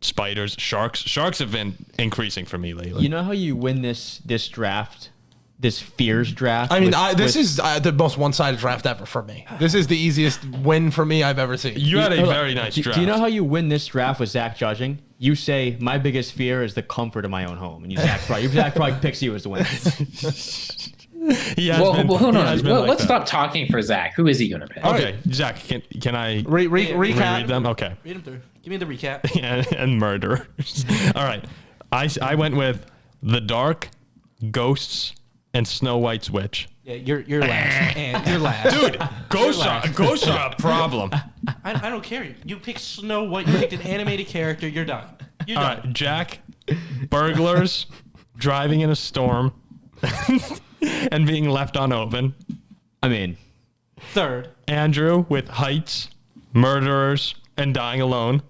spiders, sharks have been increasing for me lately. You know how you win this draft, this fears draft? I mean, this is the most one-sided draft ever for me. This is the easiest win for me I've ever seen. You had a very nice draft. Do you know how you win this draft with Zach judging? You say, my biggest fear is the comfort of my own home. And Zach probably picks you as the winner. Hold on. Let's stop talking for Zach. Who is he going to pick? Okay, Zach, can I recap read them? Okay. Read them through. Give me the recap. and murderers. All right. I went with The Dark, Ghosts, and Snow White's Witch. Yeah, you're last. And you're last. Dude, ghosts are a problem. I don't care. You picked Snow White. You picked an animated character. You're done. You're All done. right, Jack, burglars, driving in a storm, and being left unopen. I mean, Third. Andrew with heights, murderers, and dying alone.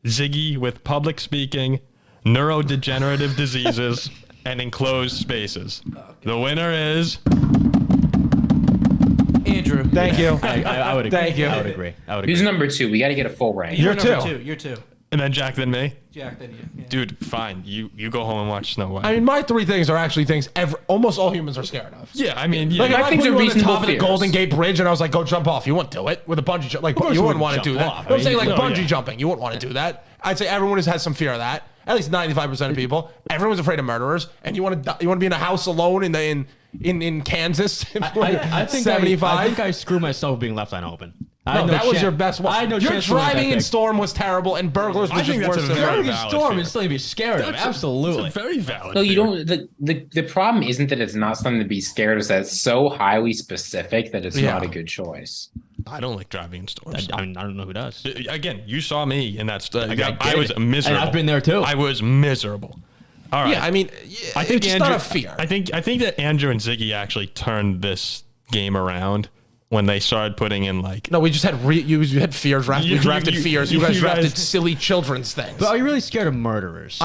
Ziggy with public speaking, neurodegenerative diseases, and enclosed spaces. The winner is Andrew. Thank you. I would agree. Thank you. I would agree. Who's number 2? We got to get a full rank. You're number two. 2. You're 2. and then Jack, then me. Jack, then you. Yeah. Dude, fine. You go home and watch Snow White. I mean, my three things are actually things almost all humans are scared of. yeah, I mean, yeah. Like, if I I think put they're you on the reasonable top of the fears. Golden Gate Bridge and I was like, go jump off, you wouldn't do it with a bungee jump. Like, you you wouldn't wouldn't want to do jump that. off. I'm saying, like, No, bungee yeah. jumping, you wouldn't want to do that. I'd say everyone has some fear of that. At least 95% of people. Everyone's afraid of murderers, and you want to be in a house alone in Kansas. I think 75. I think I screw myself being left unopen. No, that was your best one. I had no Your chance to win that driving in pick. Storm was terrible, and burglars was I think just that's worse a than very that. valid Storm fear. is something to be scared of. Absolutely. It's a very valid. No, you fear. don't. The problem isn't that it's not something to be scared of. It's that it's so highly specific that it's Yeah. not a good choice. I don't like driving in storms. I don't know who does. Again, you saw me in that. I get was it. miserable. And I've been there too. I was miserable. All right. Yeah, I mean, I think it's just not a fear. I think that Andrew and Ziggy actually turned this game around when they started putting in like. No, we just had you had fear draft. We drafted fears. You guys you drafted guys- silly children's things. But are you really scared of murderers?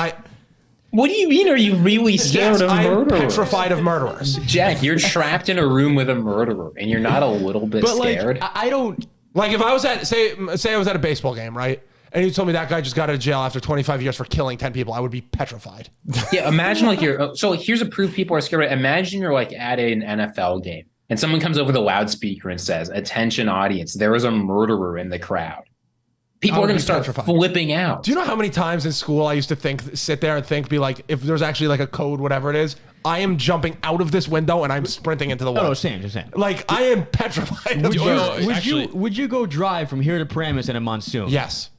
What do you mean? Are you really scared of I am murderers? petrified of murderers. Jack, you're trapped in a room with a murderer, and you're not a little bit but like, scared. I don't. Like if I was at say I was at a baseball game, right? And you told me that guy just got out of jail after 25 years for killing 10 people, I would be petrified. Yeah, imagine like you're. So here's a proof people are scared. Imagine you're like at an NFL game, and someone comes over the loudspeaker and says, "Attention, audience! There is a murderer in the crowd." People are going to start flipping out. Do you know how many times in school I used to sit there and be like, if there's actually like a code, whatever it is, I am jumping out of this window and I'm sprinting into the woods. Oh, same. Like I am petrified. Would you go drive from here to Paramus in a monsoon? Yes.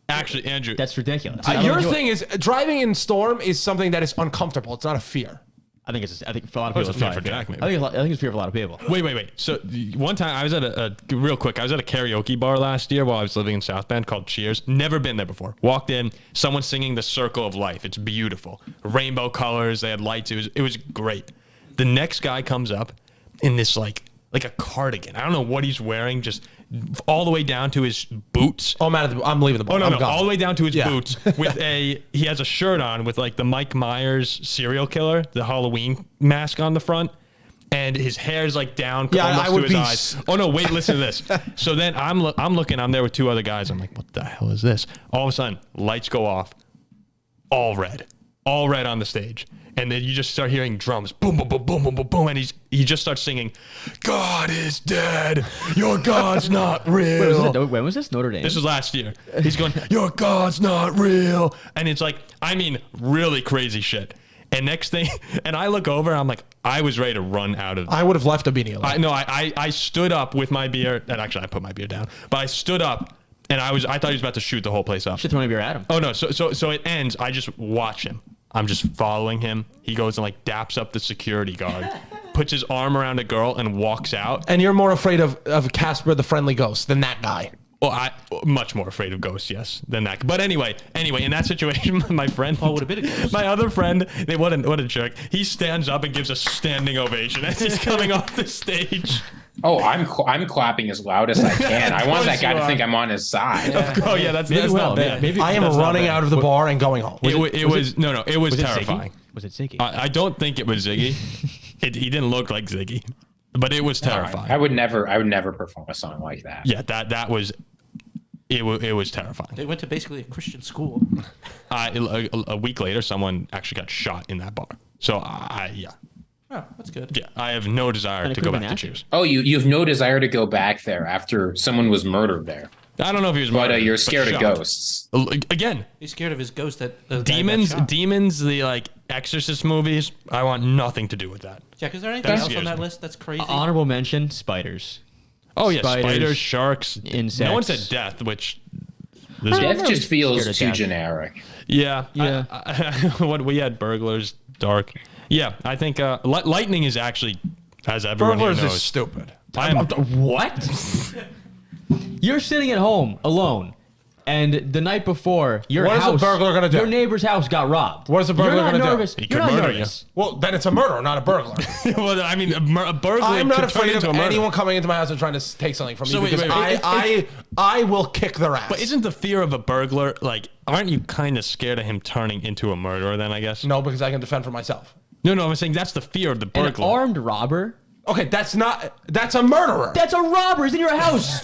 Actually, Andrew. That's ridiculous. Your thing is driving in storm is something that is uncomfortable. It's not a fear. I think for a lot of people. It's a fear for Jack, maybe. I think it's fear for a lot of people. Wait. So one time I was at real quick. I was at a karaoke bar last year while I was living in South Bend called Cheers. Never been there before. Walked in, someone singing "The Circle of Life." It's beautiful, rainbow colors. They had lights. It was great. The next guy comes up in this like a cardigan. I don't know what he's wearing, just all the way down to his boots. Oh, I'm leaving the bar. Oh, no, all the way down to his boots with he has a shirt on with like the Mike Myers serial killer, the Halloween mask on the front, and his hair's like down almost to his eyes. Oh no, wait, listen to this. So then I'm there with two other guys. I'm like, what the hell is this? All of a sudden, lights go off, all red on the stage. And then you just start hearing drums, boom, boom, boom, boom, boom, boom, boom, and he just starts singing, "God is dead, your God's not real." When was this? Notre Dame? This was last year. He's going, "Your God's not real," and it's like, really crazy shit. And next thing, and I look over, and I'm like, I was ready to run out of. I would have left immediately. I stood up with my beer, and actually I put my beer down, but I stood up, and I thought he was about to shoot the whole place up. Should throw a beer at him. Oh no! So it ends. I just watch him. I'm just following him. He goes and like daps up the security guard, puts his arm around a girl and walks out. And you're more afraid of Casper the Friendly Ghost than that guy. Well, I'm much more afraid of ghosts, yes, than that. But anyway, in that situation, my friend, Paul would have been a ghost. My other friend, what a jerk. He stands up and gives a standing ovation as he's coming off the stage. Oh, I'm clapping as loud as I can. I want that guy to think I'm on his side. Oh yeah, that's not bad. Maybe I am running out of the bar and going home. It was terrifying. Was it Ziggy? I don't think it was Ziggy. He didn't look like Ziggy, but it was terrifying. I would never perform a song like that. Yeah, that was. It was terrifying. They went to basically a Christian school. A week later, someone actually got shot in that bar. So yeah. Oh, that's good. Yeah, I have no desire to go back to Cheers. Oh, you have no desire to go back there after someone was murdered there. I don't know if he was murdered. But you're scared of shot. Ghosts. Again. He's scared of his ghost that Demons, the like Exorcist movies. I want nothing to do with that. Jack, is there anything else on that list that's crazy? Honorable mention: spiders. Oh yeah, spiders, sharks, insects. No one said death, which death just feels too generic. Yeah. What we had burglars, dark. Yeah, I think lightning is actually, as everyone here knows, burglars is stupid. What? You're sitting at home alone, and the night before, What is a burglar gonna do? Your neighbor's house got robbed. What is a burglar gonna do? You're not nervous. Well, then it's a murderer, not a burglar. Well, I mean, a burglar. I'm not could turn afraid into of a murder. anyone coming into my house and trying to take something from me So wait, because wait. I will kick their ass. But isn't the fear of a burglar like? Aren't you kind of scared of him turning into a murderer? Then I guess. No, because I can defend for myself. No, I'm saying that's the fear of the An burglar. armed robber? Okay, that's a murderer. That's a robber. He's in your house.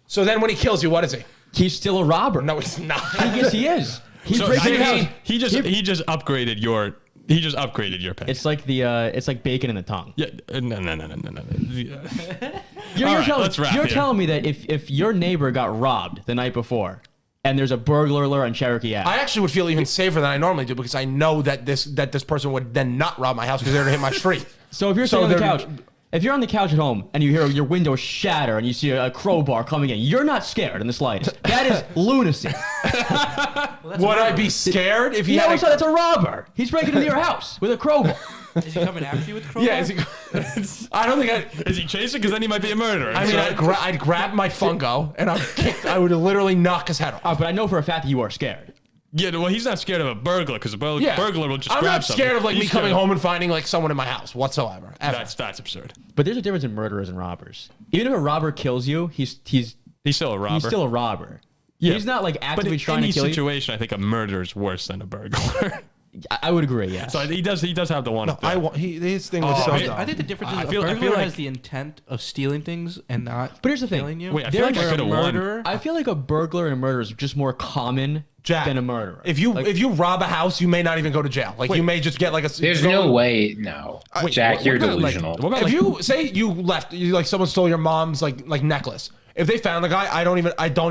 So then when he kills you, what is he? He's still a robber. No, he's not. Yes, he is. He's So breaking your house. he just upgraded your pick. It's like it's like bacon in the tongue. Yeah, no. You're telling me that if your neighbor got robbed the night before, and there's a burglar alert on Cherokee Ave. I actually would feel even safer than I normally do because I know that this person would then not rob my house because they're gonna hit my street. So if you're sitting on the couch, if you're on the couch at home and you hear your window shatter and you see a crowbar coming in, you're not scared in the slightest. That is lunacy. Would I be scared if he Yeah, had? that's a robber. He's breaking into your house with a crowbar. Is he coming after you with the crowbar? Yeah, I don't think Is he chasing? Because then he might be a murderer. I mean, I'd grab my fungo and I would literally knock his head off. But I know for a fact that you are scared. Yeah, well, he's not scared of a burglar because a burglar will just I'm grab not something. scared of like He's me coming scared- home and finding like someone in my house whatsoever. Ever. That's absurd. But there's a difference in murderers and robbers. Even if a robber kills you, he's still a robber. He's still a robber. Yeah. He's not like But actively in trying to any kill situation, I think a murderer is worse than a burglar. I would agree. Yes. So he does have the one. His thing was so I dumb. think the difference is I a feel burglar like- has the intent of stealing things and not But here's the thing. killing you. Wait, I feel like I Where a could've won. murderer. I feel like a burglar and a murderer is just more common Jack, than a murderer. If you rob a house, you may not even go to jail. Like you may just get like a. There's no way. No, Jack, you're delusional. If you say you left, like someone stole your mom's like necklace. If they found the guy, I don't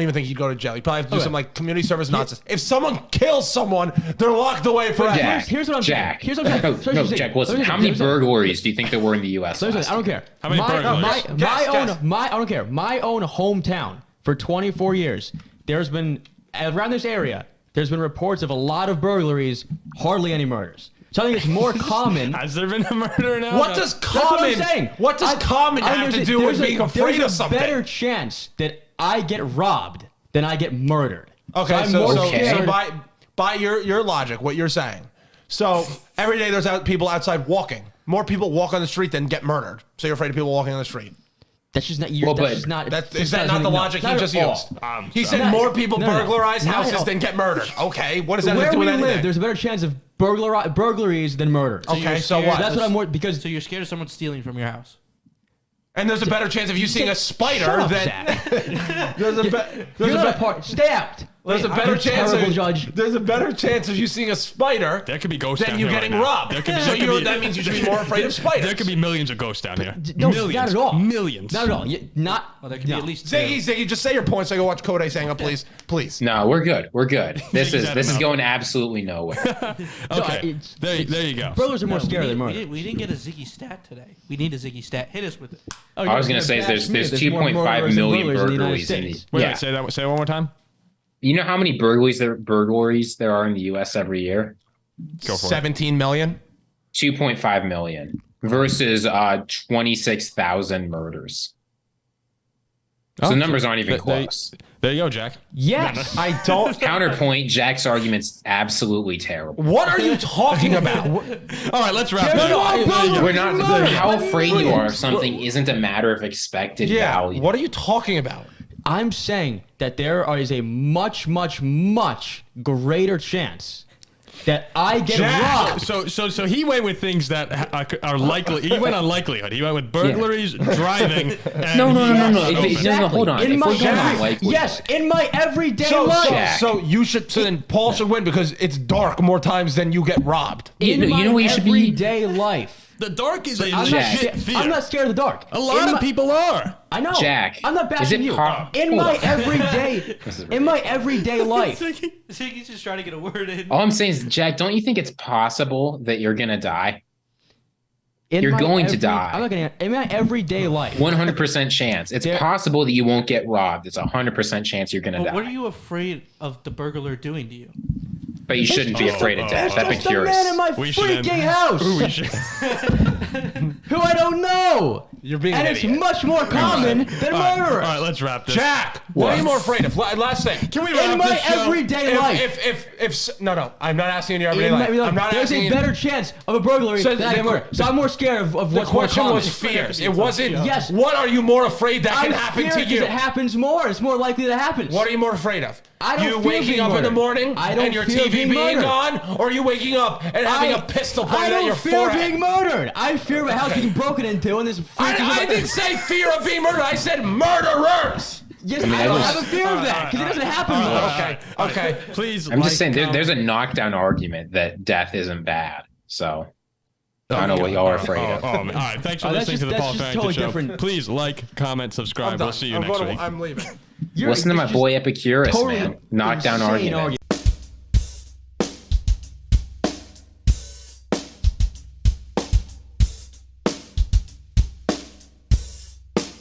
even think he'd go to jail. You probably have to do some like community service nonsense. If someone kills someone, they're locked away forever. Jack, Here's what I'm Jack. saying. Here's what I'm saying. No, Jack, listen. How many burglaries do you think there were in the U.S. I last don't year? care. How many burglaries? I don't care. My own hometown for 24 years. There's been around this area. There's been reports of a lot of burglaries, hardly any murders. So I think it's more common. Has there been a murder now? What does That's what I'm common? saying. What does common have to do with being afraid of something? There's a better chance that I get robbed than I get murdered. Okay, I'm so, more so, scared. so by your logic, what you're saying. So every day there's people outside walking. More people walk on the street than get murdered. So you're afraid of people walking on the street. That's just not. You're, Well, that's but just not. Is that not the logic he just used? He said Not- more people no, no, burglarize not at houses all. than get murdered. Okay, what does that have Where to do we with anything? live, there's a better chance of burglaries than murders. Okay, you're so scared- what? That's what I'm more because So you're scared of someone stealing from your house. And there's a better chance of you seeing a spider Shut up, than Zach. there's a You're not a part. Stay out. there's a I'm better a chance terrible of, judge. There's a better chance of you seeing a spider There could be ghosts than down you here getting right now. robbed. There could be, So there could be- that means you should be more afraid of spiders. There could be millions of ghosts down here. No, millions. not at all. Millions. Not at all. Not. Well, there could be no. at least Ziggy, just say your point so I can watch Kodai Senga, please. Please. No, we're good. We're good. This Ziggy's is had this is enough. going absolutely nowhere. Okay, it's- there you go. Burglars are more two. scary than murder. We didn't get a Ziggy stat today. We need a Ziggy stat. Hit us with it. Oh, I was you're gonna say bash me. there's more 2.5 murderers than million burglars in the United burglaries in the States. Wait, yeah. say it one more time. You know how many burglaries there are in the U.S. every year? Go for it. 17 million. 2.5 million versus 26,000 murders. So the numbers aren't even close. There you go, Jack. Yes. I don't. Counterpoint, Jack's argument's absolutely terrible. What are you talking about? All right, let's wrap There's it more up. burglars We're than not murder. how afraid you are of something isn't a matter of expected Yeah. value. What are you talking about? I'm saying that there is a much, much, much greater chance that I get Jack! robbed. So he went with things that are likely. He went on likelihood. He went with burglaries, driving. And No. Yes. No, hold on. In If my we're going on likelihood- yes, in my everyday So, life. Jack. so you should. So then Paul should win because it's dark more times than you get robbed. In You know my what you should be- everyday life. The dark is a I'm not, Jack. legit fear. I'm not scared of the dark. A lot In of people are. I know. Jack, I'm not is bashing it you. In hold my on. everyday, in my everyday life. Ziggy's just trying to get a word in. All I'm saying is, Jack, don't you think it's possible that you're gonna die? In You're my going to every- die. I'm not gonna. In my everyday life. 100% chance. It's There- possible that you won't get robbed. It's 100% chance you're gonna But die. what are you afraid of the burglar doing to you? But you shouldn't be afraid of death. It's That'd be just a curious. man in my We should end- freaking house Ooh, we should. who I don't know. You're being and an it's idiot. much more common than All murder. right, let's wrap this. Jack, what are you more afraid of? Last thing. Can we wrap In my this show? everyday life. No, I'm not asking in your everyday In my- life. I'm not there's asking. a better chance of a burglary So than I the get murdered. So I'm more scared of The what's more question common. was fears. It wasn't. Yes. What are you more afraid that can I'm happen scared to 'cause you? it happens more. It's more likely that it happens. What are you more afraid of? I don't you fear waking being up in the murdered. morning I don't and your fear TV being being murdered. gone, or you waking up and having a pistol pointed at your I don't fear forehead? being murdered. I fear my house being broken into and this. I didn't say fear of being murdered. I said murderers. Yes, I mean, I don't that have a was- fear of that because it doesn't happen more. Okay. Please. I'm just like, saying there's a comment. knockdown argument that death isn't bad. So I don't know what y'all are afraid of. Oh, man. All right, thanks for that's listening to the just- Paul that's just Farrington totally Show. different. Please like, comment, subscribe. We'll see you next week. I'm leaving. Listen to my boy Epicurus, Totally man. Knockdown insane argument.